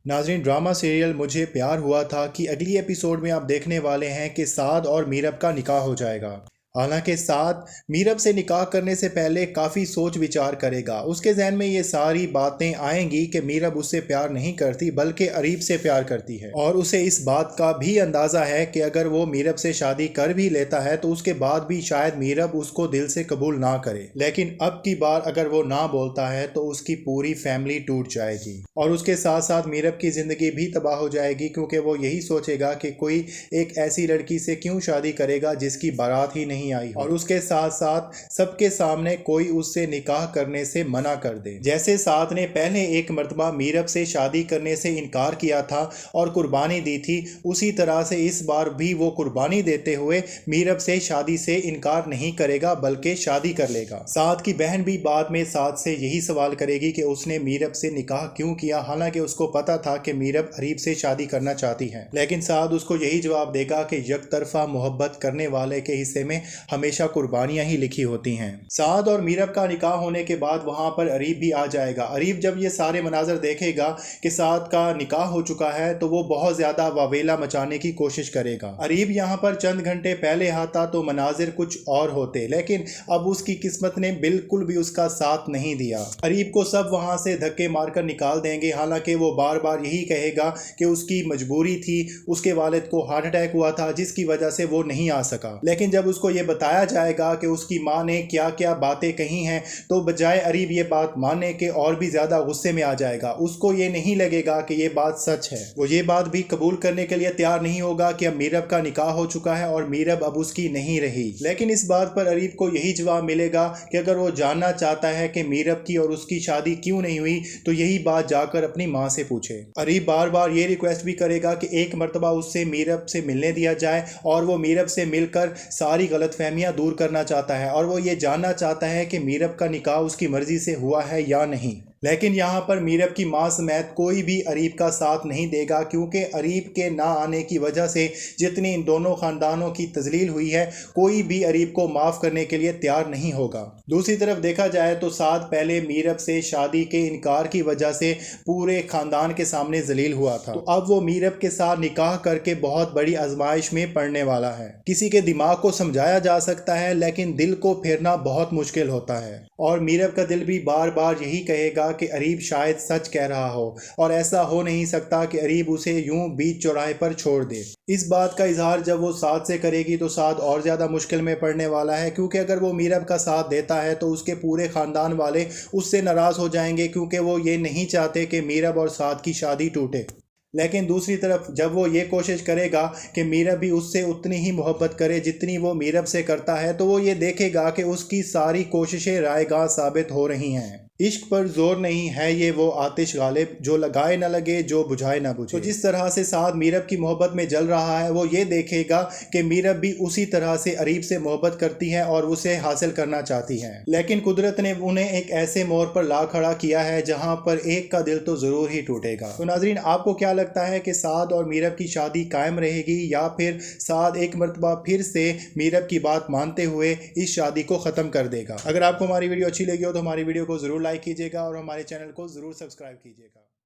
नाजरीन, drama serial मुझे प्यार हुआ था कि अगली एपिसोड में आप देखने वाले हैं कि साद और मीरब का निकाह हो जाएगा। हालांकि साद मीरब से निकाह करने से पहले काफ़ी सोच विचार करेगा। उसके जहन में ये सारी बातें आएंगी कि मीरब उससे प्यार नहीं करती बल्कि अरीब से प्यार करती है, और उसे इस बात का भी अंदाज़ा है कि अगर वो मीरब से शादी कर भी लेता है तो उसके बाद भी शायद मीरब उसको दिल से कबूल ना करे। लेकिन अब की बार अगर वो ना बोलता है तो उसकी पूरी फैमिली टूट जाएगी और उसके साथ साथ मीरब की ज़िंदगी भी तबाह हो जाएगी, क्योंकि वो यही सोचेगा कि कोई एक ऐसी लड़की से क्यों शादी करेगा जिसकी बारात ही नहीं आई, और उसके साथ साथ सबके सामने कोई उससे निकाह करने से मना कर दे। जैसे साद ने पहले एक मर्तबा मीरब से शादी करने से इनकार किया था और कुर्बानी दी थी, उसी तरह से इस बार भी वो कुर्बानी देते हुए मीरब से शादी से इनकार नहीं करेगा बल्कि शादी कर लेगा। साद की बहन भी बाद में साद से यही सवाल करेगी कि उसने मीरब से निकाह क्यों किया, हालांकि उसको पता था कि मीरब अरीब से शादी करना चाहती है। लेकिन साद उसको यही जवाब देगा कि यकतरफा मोहब्बत करने वाले के हिस्से में हमेशा कुर्बानियां ही लिखी होती हैं। साद और मीरब का निकाह होने के बाद वहां पर अरीब भी आ जाएगा। अरीब जब ये सारे मनाजर देखेगा कि साद का निकाह हो चुका है तो वो बहुत ज्यादा वावेला मचाने की कोशिश करेगा। अरीब यहाँ पर चंद घंटे पहले आता तो मनाजिर कुछ और होते, लेकिन अब उसकी किस्मत ने बिल्कुल भी उसका साथ नहीं दिया। अरीब को सब वहां से धक्के मारकर निकाल देंगे, हालांकि वो बार बार यही कहेगा कि उसकी मजबूरी थी, उसके वालिद को हार्ट अटैक हुआ था जिसकी वजह से वो नहीं आ सका। लेकिन जब उसको ये बताया जाएगा कि उसकी माँ ने क्या क्या बातें कही हैं तो बजाय अरीब ये बात मानने के और भी ज्यादा गुस्से में आ जाएगा। उसको ये नहीं लगेगा कि ये बात सच है। वो ये बात भी कबूल करने के लिए तैयार नहीं होगा कि अब मीरब का निकाह हो चुका है और मीरब अब उसकी नहीं रही। लेकिन इस बात पर अरीब को यही जवाब मिलेगा कि अगर वो जानना चाहता है कि मीरब की और उसकी शादी क्यों नहीं हुई तो यही बात जाकर अपनी माँ से पूछे। अरीब बार बार ये रिक्वेस्ट भी करेगा कि एक मरतबा उससे मीरब से मिलने दिया जाए, और वो मीरब से मिलकर सारी गलतफहमियां दूर करना चाहता है, और वो ये जानना चाहता है कि मीरब का निकाह उसकी मर्जी से हुआ है या नहीं। लेकिन यहाँ पर मीरब की माँ समेत कोई भी अरीब का साथ नहीं देगा, क्योंकि अरीब के ना आने की वजह से जितनी इन दोनों खानदानों की तजलील हुई है, कोई भी अरीब को माफ़ करने के लिए तैयार नहीं होगा। दूसरी तरफ देखा जाए तो साद पहले मीरब से शादी के इनकार की वजह से पूरे खानदान के सामने जलील हुआ था, तो अब वो मीरब के साथ निकाह करके बहुत बड़ी आजमाइश में पड़ने वाला है। किसी के दिमाग को समझाया जा सकता है लेकिन दिल को फेरना बहुत मुश्किल होता है, और मीरब का दिल भी बार बार यही कहेगा कि अरीब शायद सच कह रहा हो, और ऐसा हो नहीं सकता कि अरीब उसे यूं बीच चौराहे पर छोड़ दे। इस बात का इजहार जब वो साद से करेगी तो साद और ज़्यादा मुश्किल में पड़ने वाला है, क्योंकि अगर वो मीरब का साथ देता है तो उसके पूरे ख़ानदान वाले उससे नाराज़ हो जाएंगे, क्योंकि वो ये नहीं चाहते कि मीरब और साद की शादी टूटे। लेकिन दूसरी तरफ जब वो ये कोशिश करेगा कि मीरब भी उससे उतनी ही मोहब्बत करे जितनी वो मीरब से करता है, तो वो ये देखेगा कि उसकी सारी कोशिशें रायगाह साबित हो रही हैं। इश्क पर जोर नहीं है ये वो आतिश गालिब, जो लगाए न लगे जो बुझाए न बुझे। तो जिस तरह से साद मीरब की मोहब्बत में जल रहा है, वो ये देखेगा कि मीरब भी उसी तरह से अरीब से मोहब्बत करती है और उसे हासिल करना चाहती है। लेकिन कुदरत ने उन्हें एक ऐसे मोड़ पर ला खड़ा किया है जहां पर एक का दिल तो जरूर ही टूटेगा। तो नाजरीन, आपको क्या लगता है कि साद और मीरब की शादी कायम रहेगी या फिर साद एक मरतबा फिर से मीरब की बात मानते हुए इस शादी को ख़त्म कर देगा? अगर आपको हमारी वीडियो अच्छी लगी हो तो हमारी वीडियो को ज़रूर लाइक कीजिएगा और हमारे चैनल को ज़रूर सब्सक्राइब कीजिएगा।